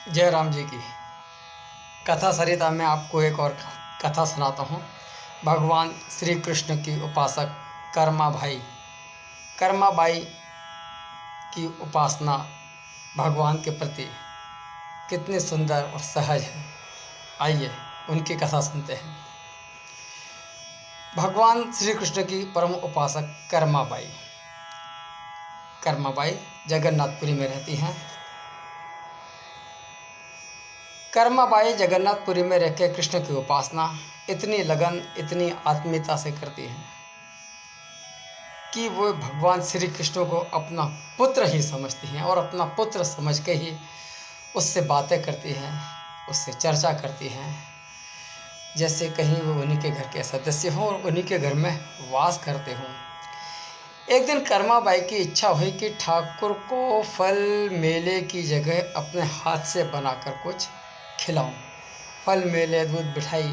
जय राम जी की कथा सरिता में आपको एक और कथा सुनाता हूँ। भगवान श्री कृष्ण की उपासक कर्माबाई की उपासना भगवान के प्रति कितनी सुंदर और सहज है। आइए उनकी कथा सुनते हैं। भगवान श्री कृष्ण की परम उपासक कर्माबाई जगन्नाथपुरी में रहती हैं। कर्माबाई जगन्नाथपुरी में रहकर कृष्ण की उपासना इतनी लगन, इतनी आत्मीयता से करती हैं कि वो भगवान श्री कृष्ण को अपना पुत्र ही समझती हैं और अपना पुत्र समझ के ही उससे बातें करती हैं, उससे चर्चा करती हैं, जैसे कहीं वो उन्हीं के घर के सदस्य हों और उन्हीं के घर में वास करते हों। एक दिन कर्माबाई की इच्छा हुई कि ठाकुर को फल मेले की जगह अपने हाथ से बनाकर कुछ खिलाऊं। फल मेले, दूध, मिठाई,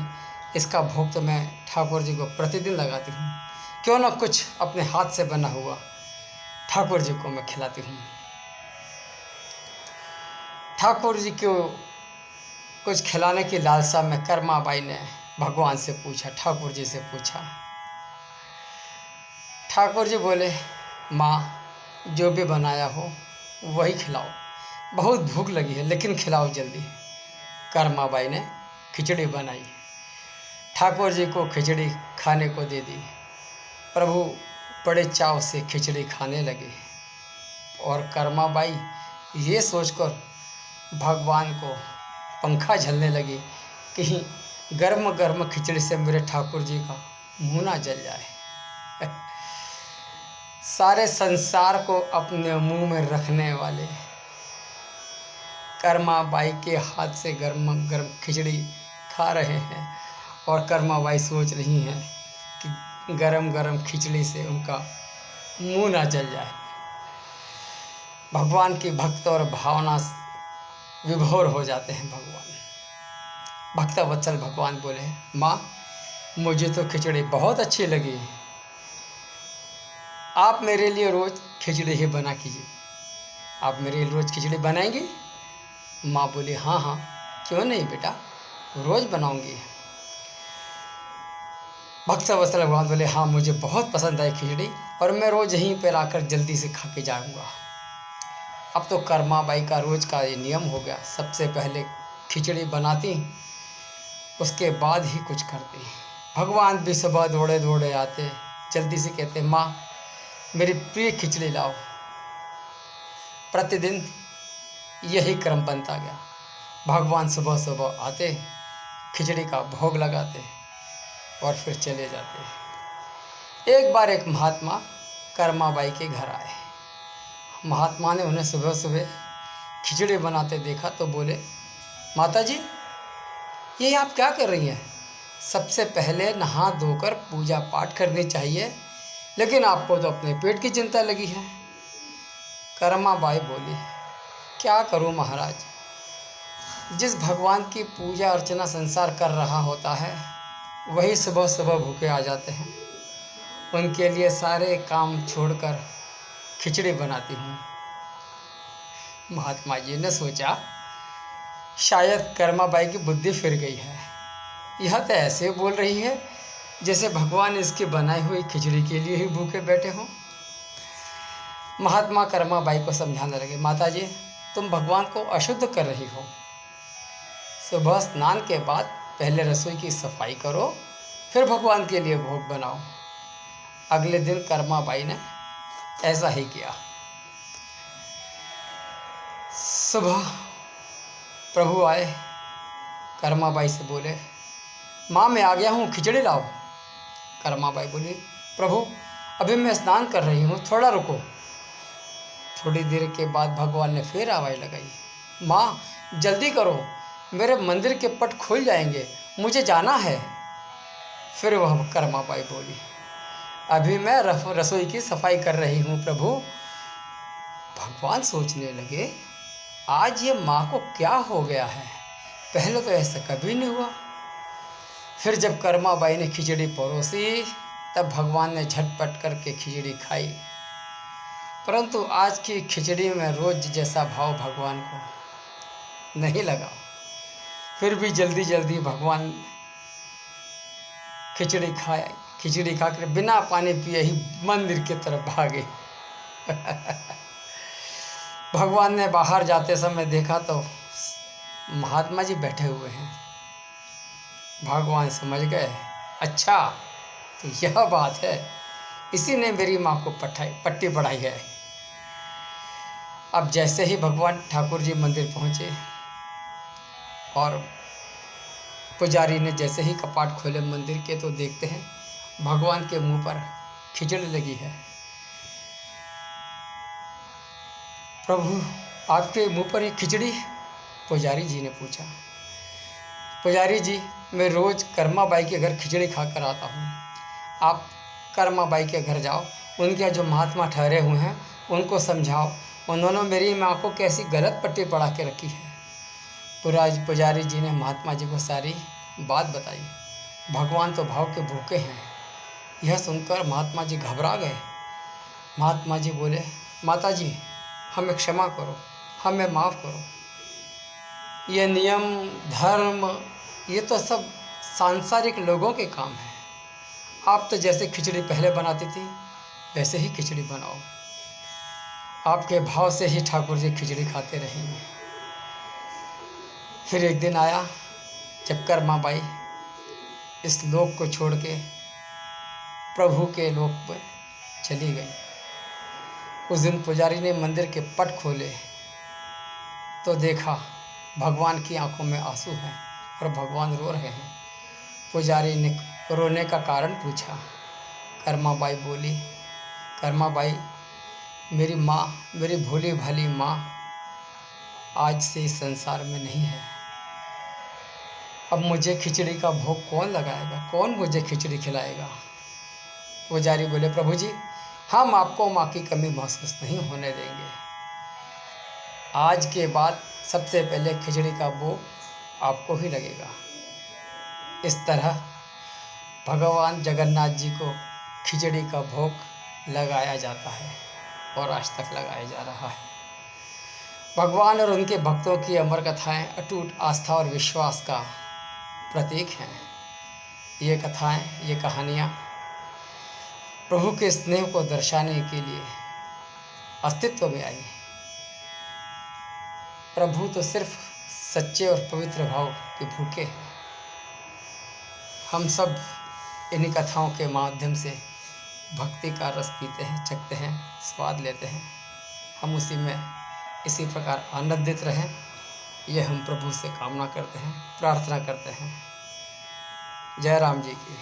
इसका भोग तो मैं ठाकुर जी को प्रतिदिन लगाती हूँ, क्यों ना कुछ अपने हाथ से बना हुआ ठाकुर जी को मैं खिलाती हूँ। ठाकुर जी को कुछ खिलाने की लालसा में कर्माबाई ने भगवान से पूछा, ठाकुर जी से पूछा। ठाकुर जी बोले, माँ जो भी बनाया हो वही खिलाओ, बहुत भूख लगी है लेकिन खिलाओ जल्दी। कर्माबाई ने खिचड़ी बनाई, ठाकुर जी को खिचड़ी खाने को दे दी। प्रभु बड़े चाव से खिचड़ी खाने लगे और कर्माबाई ये सोचकर भगवान को पंखा झलने लगी कि गर्म गर्म खिचड़ी से मेरे ठाकुर जी का मुँह ना जल जाए। सारे संसार को अपने मुंह में रखने वाले कर्माबाई के हाथ से गर्म गर्म खिचड़ी खा रहे हैं और कर्माबाई सोच रही हैं कि गरम गरम खिचड़ी से उनका मुंह ना जल जाए। भगवान की भक्त और भावना विभोर हो जाते हैं। भक्त वत्सल भगवान बोले, माँ मुझे तो खिचड़ी बहुत अच्छी लगी, आप मेरे लिए रोज़ खिचड़ी ही बना कीजिए। आप मेरे लिए रोज़ खिचड़ी बनाएंगी? माँ बोली, हाँ हाँ क्यों नहीं बेटा, रोज़ बनाऊंगी। भक्त वत्सल भगवान बोले, हाँ मुझे बहुत पसंद आई खिचड़ी और मैं रोज़ यहीं पर आकर जल्दी से खा के जाऊँगा। अब तो कर्माबाई का रोज़ का ये नियम हो गया, सबसे पहले खिचड़ी बनाती, उसके बाद ही कुछ करती। भगवान भी सुबह दौड़े दौड़े आते, जल्दी से कहते, माँ मेरी प्रिय खिचड़ी लाओ। प्रतिदिन यही क्रम बनता गया। भगवान सुबह सुबह आते, खिचड़ी का भोग लगाते और फिर चले जाते। एक बार एक महात्मा कर्माबाई के घर आए। महात्मा ने उन्हें सुबह सुबह खिचड़ी बनाते देखा तो बोले, माता जी ये आप क्या कर रही हैं? सबसे पहले नहा धोकर पूजा पाठ करनी चाहिए, लेकिन आपको तो अपने पेट की चिंता लगी है। कर्माबाई बोली, क्या करूं महाराज, जिस भगवान की पूजा अर्चना संसार कर रहा होता है वही सुबह सुबह भूखे आ जाते हैं। उनके लिए सारे काम छोड़कर खिचड़ी बनाती हूँ। महात्मा जी ने सोचा शायद कर्माबाई की बुद्धि फिर गई है, यह तो ऐसे बोल रही है जैसे भगवान इसकी बनाई हुई खिचड़ी के लिए ही भूखे बैठे हों। महात्मा कर्माबाई को समझाने लगे, माता जी तुम भगवान को अशुद्ध कर रही हो। सुबह स्नान के बाद पहले रसोई की सफाई करो, फिर भगवान के लिए भोग बनाओ। अगले दिन कर्माबाई ने ऐसा ही किया। सुबह प्रभु आए, कर्माबाई से बोले, माँ मैं आ गया हूँ, खिचड़ी लाओ। कर्माबाई बोली, प्रभु अभी मैं स्नान कर रही हूँ, थोड़ा रुको। थोड़ी देर के बाद भगवान ने फिर आवाज़ लगाई, माँ जल्दी करो, मेरे मंदिर के पट खुल जाएंगे, मुझे जाना है। फिर वह कर्माबाई बोली, अभी मैं रसोई की सफाई कर रही हूँ प्रभु। भगवान सोचने लगे, आज ये माँ को क्या हो गया है, पहले तो ऐसा कभी नहीं हुआ। फिर जब कर्माबाई ने खिचड़ी परोसी तब भगवान ने झटपट करके खिचड़ी खाई, परंतु आज की खिचड़ी में रोज जैसा भाव भगवान को नहीं लगा। फिर भी जल्दी जल्दी भगवान खिचड़ी खाकर बिना पानी पिए ही मंदिर की तरफ भागे। भगवान ने बाहर जाते समय देखा तो महात्मा जी बैठे हुए हैं। भगवान समझ गए, अच्छा तो यह बात है, इसी ने मेरी माँ को पट्टी पढ़ाई है। अब जैसे ही भगवान ठाकुर जी मंदिर पहुँचे और पुजारी ने जैसे ही कपाट खोले मंदिर के, तो देखते हैं भगवान के मुंह पर खिचड़ी लगी है। प्रभु, आपके मुंह पर एक खिचड़ी? पुजारी जी ने पूछा। पुजारी जी, मैं रोज़ कर्मा बाई के घर खिचड़ी खा कर आता हूँ। आप कर्मा बाई के घर जाओ, उनके जो महात्मा ठहरे हुए हैं उनको समझाओ, उन्होंने मेरी माँ को कैसी गलत पट्टी पढ़ा के रखी है। पुजारी जी ने महात्मा जी को सारी बात बताई। भगवान तो भाव के भूखे हैं। यह सुनकर महात्मा जी घबरा गए। महात्मा जी बोले, माता जी, हमें क्षमा करो, हमें माफ़ करो। ये नियम धर्म ये तो सब सांसारिक लोगों के काम हैं। आप तो जैसे खिचड़ी पहले बनाती थी वैसे ही खिचड़ी बनाओ। आपके भाव से ही ठाकुर जी खिचड़ी खाते रहेंगे। फिर एक दिन आया जब कर्मा बाई इस लोक को छोड़ के प्रभु के लोक पर चली गई। उस दिन पुजारी ने मंदिर के पट खोले तो देखा भगवान की आंखों में आंसू हैं और भगवान रो रहे हैं। पुजारी ने रोने का कारण पूछा। कर्मा बाई बोली, कर्मा बाई, मेरी माँ, मेरी भोली भाली माँ आज से इस संसार में नहीं है। अब मुझे खिचड़ी का भोग कौन लगाएगा, कौन मुझे खिचड़ी खिलाएगा? पुजारी बोले, प्रभु जी, हम आपको माँ की कमी महसूस नहीं होने देंगे। आज के बाद सबसे पहले खिचड़ी का भोग आपको ही लगेगा। इस तरह भगवान जगन्नाथ जी को खिचड़ी का भोग लगाया जाता है और आज तक लगाया जा रहा है। भगवान और उनके भक्तों की अमर कथाएं अटूट आस्था और विश्वास का प्रतीक हैं। ये कथाएं, ये कहानियाँ प्रभु के स्नेह को दर्शाने के लिए अस्तित्व में आई। प्रभु तो सिर्फ सच्चे और पवित्र भाव के भूखे हैं। हम सब इन्हीं कथाओं के माध्यम से भक्ति का रस पीते हैं, चखते हैं, स्वाद लेते हैं। हम उसी में इसी प्रकार आनंदित रहें, ये हम प्रभु से कामना करते हैं, प्रार्थना करते हैं। जय राम जी की।